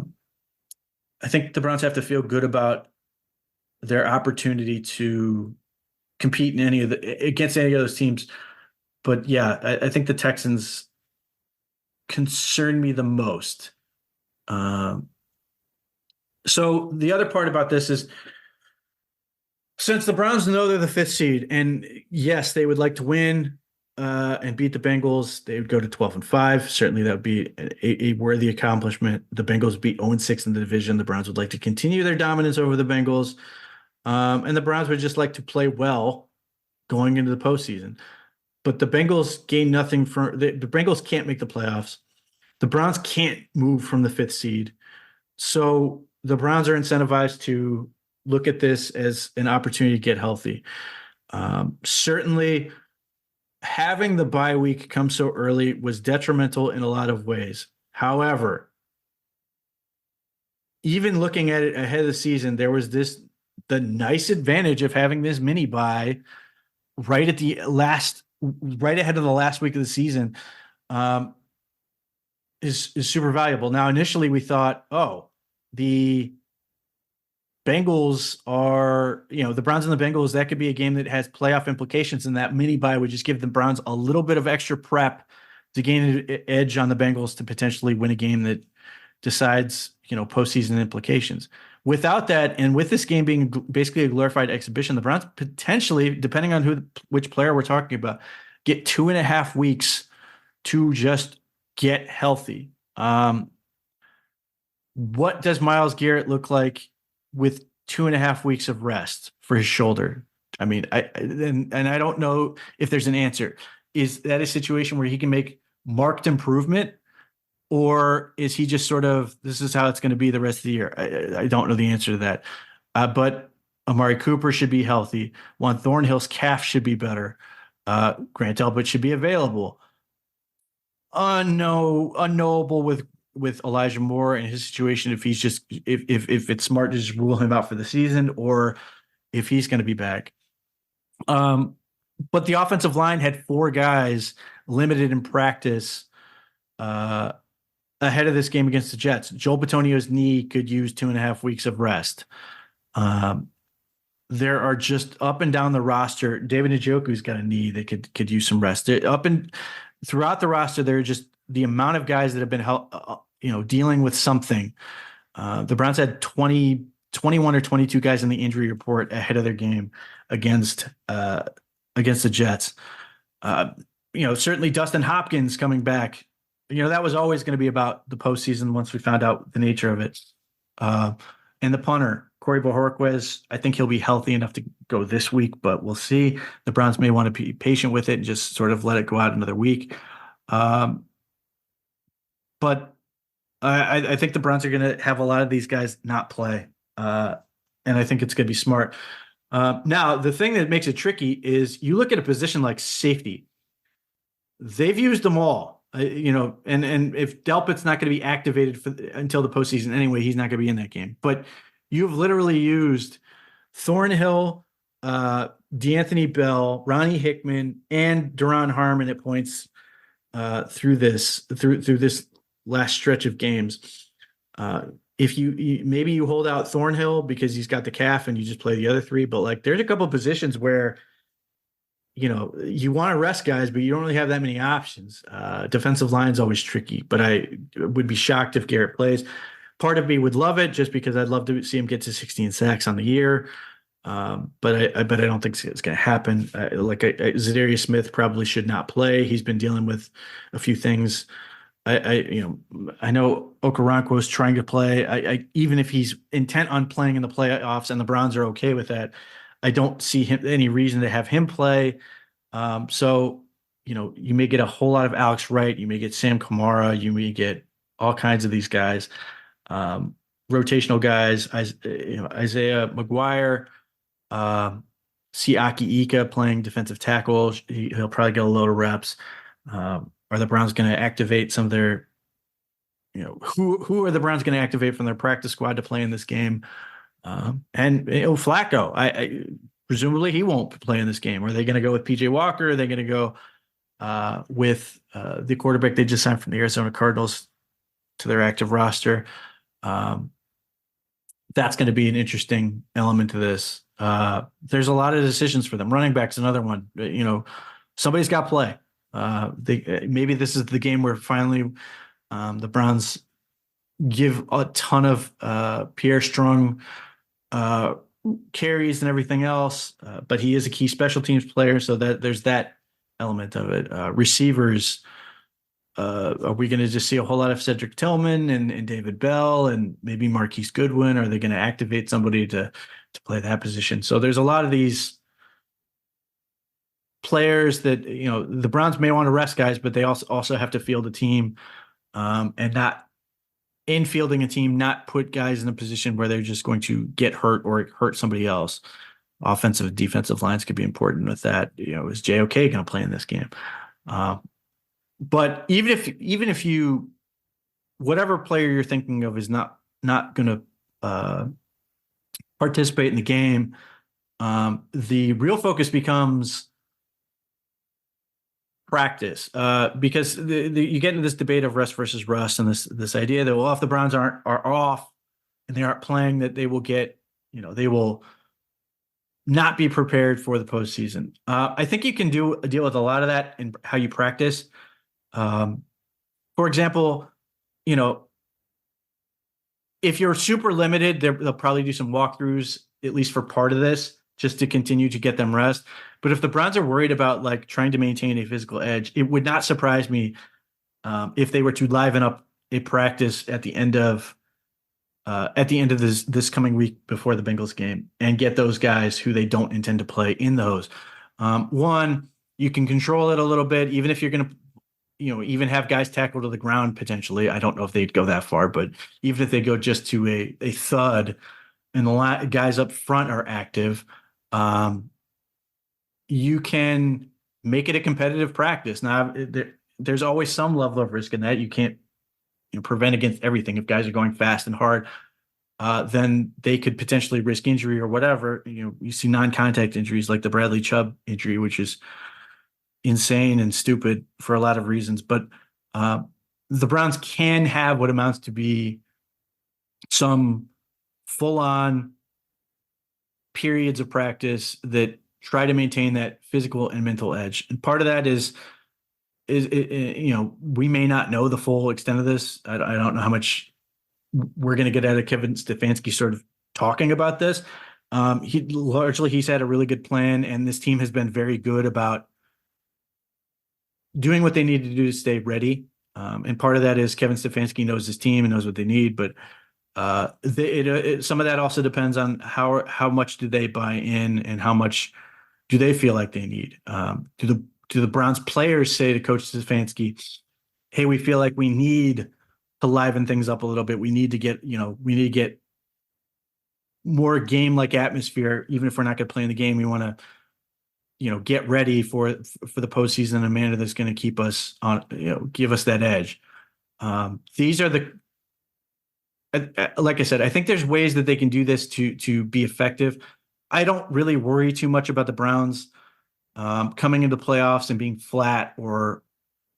think the Browns have to feel good about their opportunity to compete in against any of those teams. But yeah, I think the Texans concern me the most. So the other part about this is, since the Browns know they're the fifth seed, and yes, they would like to win and beat the Bengals, they would go to 12-5. Certainly, that would be a worthy accomplishment. The Bengals beat 0-6 in the division. The Browns would like to continue their dominance over the Bengals, and the Browns would just like to play well going into the postseason. But the Bengals gain nothing from the Bengals can't make the playoffs. The Browns can't move from the fifth seed. So the Browns are incentivized to look at this as an opportunity to get healthy. Certainly, having the bye week come so early was detrimental in a lot of ways. However, even looking at it ahead of the season, there was the nice advantage of having this mini bye right at the last, right ahead of the last week of the season. Is super valuable. Now, initially we thought, oh, the Bengals are, the Browns and the Bengals, that could be a game that has playoff implications, and that mini bye would just give the Browns a little bit of extra prep to gain an edge on the Bengals to potentially win a game that decides, postseason implications. Without that, and with this game being basically a glorified exhibition, the Browns potentially, depending on which player we're talking about, get 2.5 weeks to just get healthy. What does Myles Garrett look like with 2.5 weeks of rest for his shoulder? I mean, and I don't know if there's an answer. Is that a situation where he can make marked improvement, or is he just sort of, this is how it's going to be the rest of the year? I don't know the answer to that. But Amari Cooper should be healthy. Juan Thornhill's calf should be better. Grant Elbert should be available. Unknowable with Elijah Moore and his situation, if he's just if it's smart to just rule him out for the season, or if he's going to be back. But the offensive line had 4 guys limited in practice ahead of this game against the Jets. Joel Bitonio's knee could use 2.5 weeks of rest. There are just up and down the roster. David Njoku's got a knee that could use some rest. Up and throughout the roster, there are just the amount of guys that have been dealing with something. The Browns had 21 or 22 guys in the injury report ahead of their game against the Jets. Certainly Dustin Hopkins coming back. That was always going to be about the postseason once we found out the nature of it. And the punter, Corey Bojorquez, I think he'll be healthy enough to go this week, but we'll see. The Browns may want to be patient with it and just sort of let it go out another week. But I think the Browns are going to have a lot of these guys not play. And I think it's going to be smart. Now, the thing that makes it tricky is you look at a position like safety. They've used them all, and if Delpit's not going to be activated until the postseason anyway, he's not going to be in that game. But you've literally used Thornhill, D'Anthony Bell, Ronnie Hickman, and Duron Harmon at points through this last stretch of games. If you maybe you hold out Thornhill because he's got the calf and you just play the other 3, but there's a couple of positions where you want to rest guys, but you don't really have that many options. Defensive line is always tricky, but I would be shocked if Garrett plays. Part of me would love it just because I'd love to see him get to 16 sacks on the year. But I don't think it's going to happen. Zadarius Smith probably should not play. He's been dealing with a few things. I know Okoronkwo is trying to play. Even if he's intent on playing in the playoffs and the Browns are okay with that, I don't see any reason to have him play. So you may get a whole lot of Alex Wright. You may get Sam Kamara. You may get all kinds of these guys. Rotational guys, Isaiah McGuire, Siaki Ika playing defensive tackle. He'll probably get a load of reps. Are the Browns going to activate some of their, who are the Browns going to activate from their practice squad to play in this game? And Flacco, I presumably he won't play in this game. Are they going to go with PJ Walker? Are they going to go with the quarterback they just signed from the Arizona Cardinals to their active roster? That's going to be an interesting element to this. There's a lot of decisions for them. Running back's another one. Somebody's got to play. Maybe this is the game where finally the Browns give a ton of Pierre Strong uh, carries and everything else, but he is a key special teams player, so that there's that element of it. Receivers, are we going to just see a whole lot of Cedric Tillman and David Bell and maybe Marquise Goodwin? Are they going to activate somebody to play that position? So there's a lot of these players that the Browns may want to rest guys, but they also have to field a team, and not in fielding a team, not put guys in a position where they're just going to get hurt or hurt somebody else. Offensive and defensive lines could be important with that. Is JOK going to play in this game? But even if you, whatever player you're thinking of is not going to participate in the game, the real focus becomes practice, because you get into this debate of rest versus rust, and this idea that, well, if the Browns are off and they aren't playing, that they will they will not be prepared for the postseason. I think you can deal with a lot of that in how you practice. For example, if you're super limited, they'll probably do some walkthroughs, at least for part of this, just to continue to get them rest. But if the Browns are worried about like trying to maintain a physical edge, it would not surprise me if they were to liven up a practice at the end of this coming week before the Bengals game and get those guys who they don't intend to play in those. One, you can control it a little bit, even if you're going to even have guys tackled to the ground potentially. I don't know if they'd go that far, but even if they go just to a thud and the guys up front are active, you can make it a competitive practice. Now, there's always some level of risk in that. You can't prevent against everything. If guys are going fast and hard, then they could potentially risk injury or whatever. You see non-contact injuries like the Bradley Chubb injury, which is insane and stupid for a lot of reasons. But the Browns can have what amounts to be some full-on periods of practice that try to maintain that physical and mental edge. And part of that is we may not know the full extent of this. I don't know how much we're going to get out of Kevin Stefanski sort of talking about this. He's had a really good plan, and this team has been very good about doing what they need to do to stay ready. And part of that is Kevin Stefanski knows his team and knows what they need, but some of that also depends on how much do they buy in and how much do they feel like they need. Do the Browns players say to Coach Stefanski, "Hey, we feel like we need to liven things up a little bit. We need to get more game-like atmosphere, even if we're not going to play in the game. We want to get ready for the postseason in a manner that's going to keep us on, give us that edge." These are like I said, I think there's ways that they can do this to be effective. I don't really worry too much about the Browns coming into playoffs and being flat or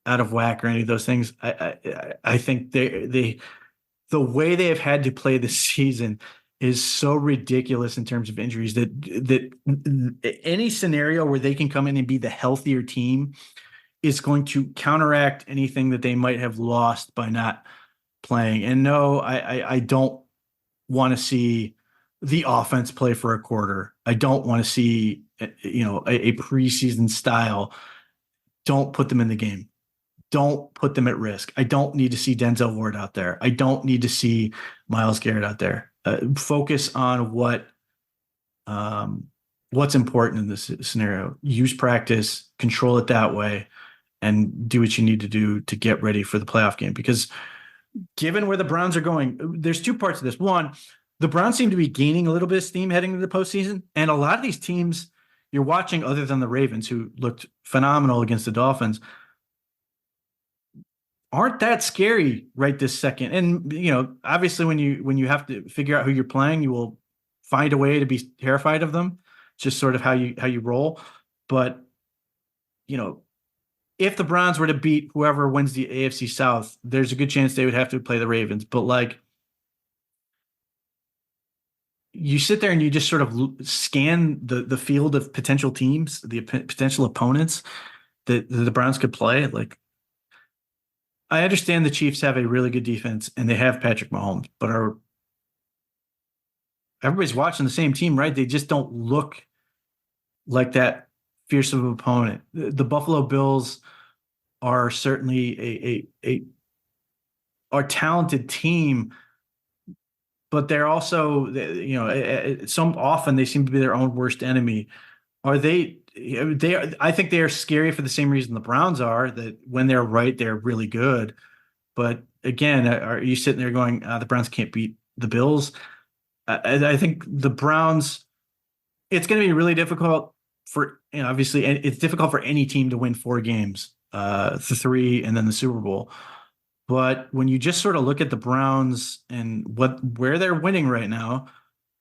out of whack or any of those things. I think the way they have had to play this season is so ridiculous in terms of injuries that any scenario where they can come in and be the healthier team is going to counteract anything that they might have lost by not playing. And no, I don't want to see the offense play for a quarter. I don't want to see a preseason style. Don't put them in the game. Don't put them at risk. I don't need to see Denzel Ward out there. I don't need to see Myles Garrett out there. Focus on what's important in this scenario. Use practice, control it that way, and do what you need to do to get ready for the playoff game. Because given where the Browns are going, there's two parts of this. One, the Browns seem to be gaining a little bit of steam heading into the postseason. And a lot of these teams you're watching, other than the Ravens, who looked phenomenal against the Dolphins, aren't that scary right this second. And, obviously when you have to figure out who you're playing, you will find a way to be terrified of them. It's just sort of how you roll. But, if the Browns were to beat whoever wins the AFC South, there's a good chance they would have to play the Ravens. But you sit there and you just sort of scan the field of potential teams, the potential opponents that the Browns could play. I understand the Chiefs have a really good defense and they have Patrick Mahomes, but are everybody's watching the same team, right? They just don't look like that fierce of an opponent. The Buffalo Bills are certainly a are talented team, but they're also, some often they seem to be their own worst enemy. Are they? They are. I think they are scary for the same reason the Browns are. That when they're right, they're really good. But again, are you sitting there going, the Browns can't beat the Bills? I think the Browns. It's going to be really difficult for, obviously, it's difficult for any team to win 4 games, the three, and then the Super Bowl. But when you just sort of look at the Browns and where they're winning right now,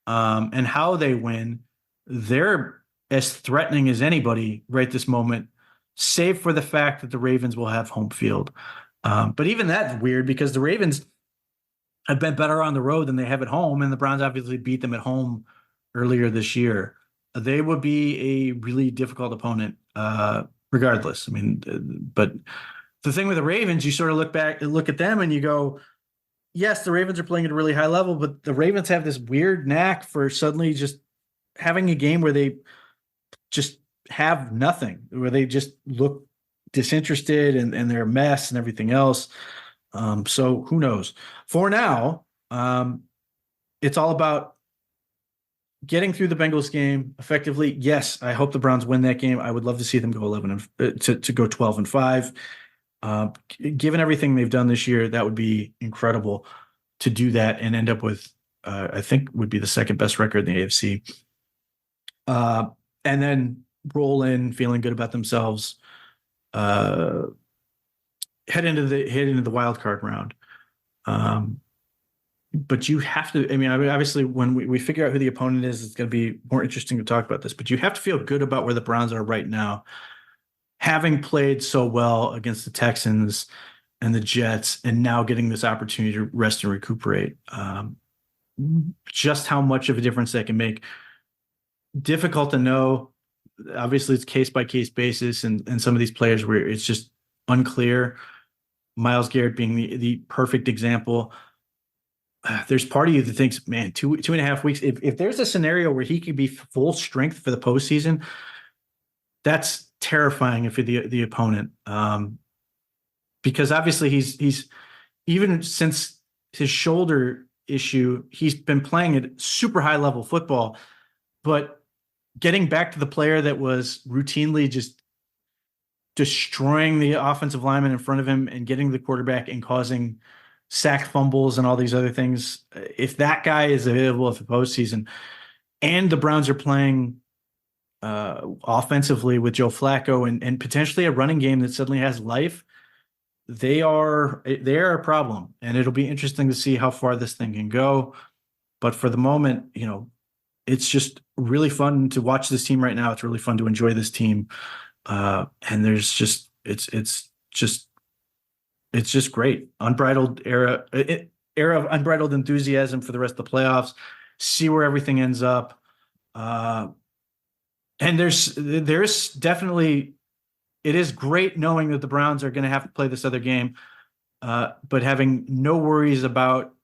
and how they win, they're as threatening as anybody right this moment, save for the fact that the Ravens will have home field. But even that's weird because the Ravens have been better on the road than they have at home, and the Browns obviously beat them at home earlier this year. They would be a really difficult opponent, regardless. I mean, but the thing with the Ravens, you sort of look at them, and you go, yes, the Ravens are playing at a really high level, but the Ravens have this weird knack for suddenly just having a game where they just have nothing, where they just look disinterested and they're a mess and everything else. So who knows? For now, it's all about getting through the Bengals game effectively. Yes, I hope the Browns win that game. I would love to see them go 11 and to go 12-5. Given everything they've done this year, that would be incredible to do that and end up with, I think, would be the second best record in the AFC. And then roll in feeling good about themselves. Head into the wild card round. But you have to, I mean, obviously, when we figure out who the opponent is, it's going to be more interesting to talk about this. But you have to feel good about where the Browns are right now, having played so well against the Texans and the Jets, and now getting this opportunity to rest and recuperate. Just how much of a difference that can make. Difficult to know. Obviously, it's case by case basis, and some of these players where it's just unclear. Myles Garrett being the perfect example. There's part of you that thinks, man, 2.5 weeks. If there's a scenario where he could be full strength for the postseason, that's terrifying if you're the opponent. Because obviously he's even since his shoulder issue, he's been playing at super high level football, but getting back to the player that was routinely just destroying the offensive lineman in front of him and getting the quarterback and causing sack fumbles and all these other things. If that guy is available at the postseason, and the Browns are playing offensively with Joe Flacco and potentially a running game that suddenly has life, they are a problem, and it'll be interesting to see how far this thing can go. But for the moment, it's just really fun to watch this team right now. It's really fun to enjoy this team. And there's just, it's just great. Unbridled era of unbridled enthusiasm for the rest of the playoffs, see where everything ends up. And there's definitely, it is great knowing that the Browns are going to have to play this other game, but having no worries about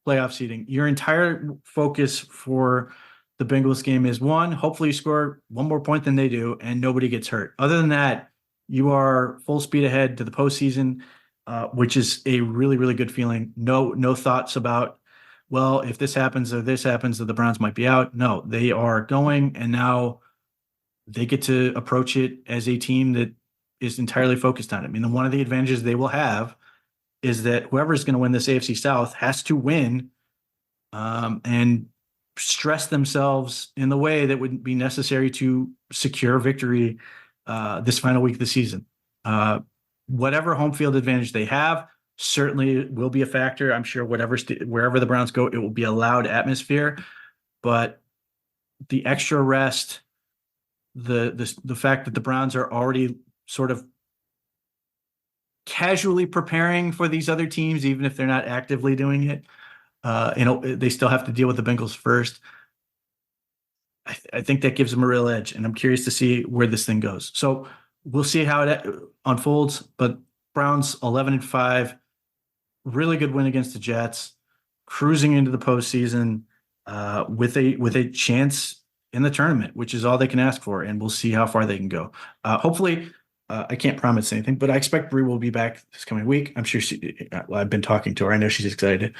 playoff seeding. Your entire focus for the Bengals game is, one, hopefully you score one more point than they do and nobody gets hurt. Other than that, you are full speed ahead to the postseason, which is a really, really good feeling. No thoughts about, well, if this happens or the Browns might be out. No, they are going, and now they get to approach it as a team that is entirely focused on it. I mean, one of the advantages they will have is that whoever's going to win this AFC South has to win, and stress themselves in the way that would be necessary to secure victory this final week of the season. Whatever home field advantage they have certainly will be a factor. I'm sure wherever the Browns go, it will be a loud atmosphere. But the extra rest, the fact that the Browns are already sort of casually preparing for these other teams, even if they're not actively doing it, they still have to deal with the Bengals first. I think that gives them a real edge, and I'm curious to see where this thing goes. So we'll see how it unfolds, but Browns 11-5, really good win against the Jets, cruising into the postseason with a chance in the tournament, which is all they can ask for, and we'll see how far they can go. Hopefully, I can't promise anything, but I expect Bree will be back this coming week. I'm sure I've been talking to her. I know she's excited.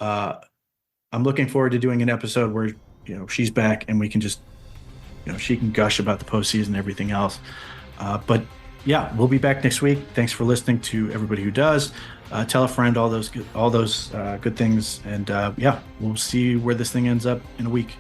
I'm looking forward to doing an episode where she's back and we can just she can gush about the postseason and everything else. But yeah, we'll be back next week. Thanks for listening to everybody who does. Tell a friend all those good things, and yeah, we'll see where this thing ends up in a week.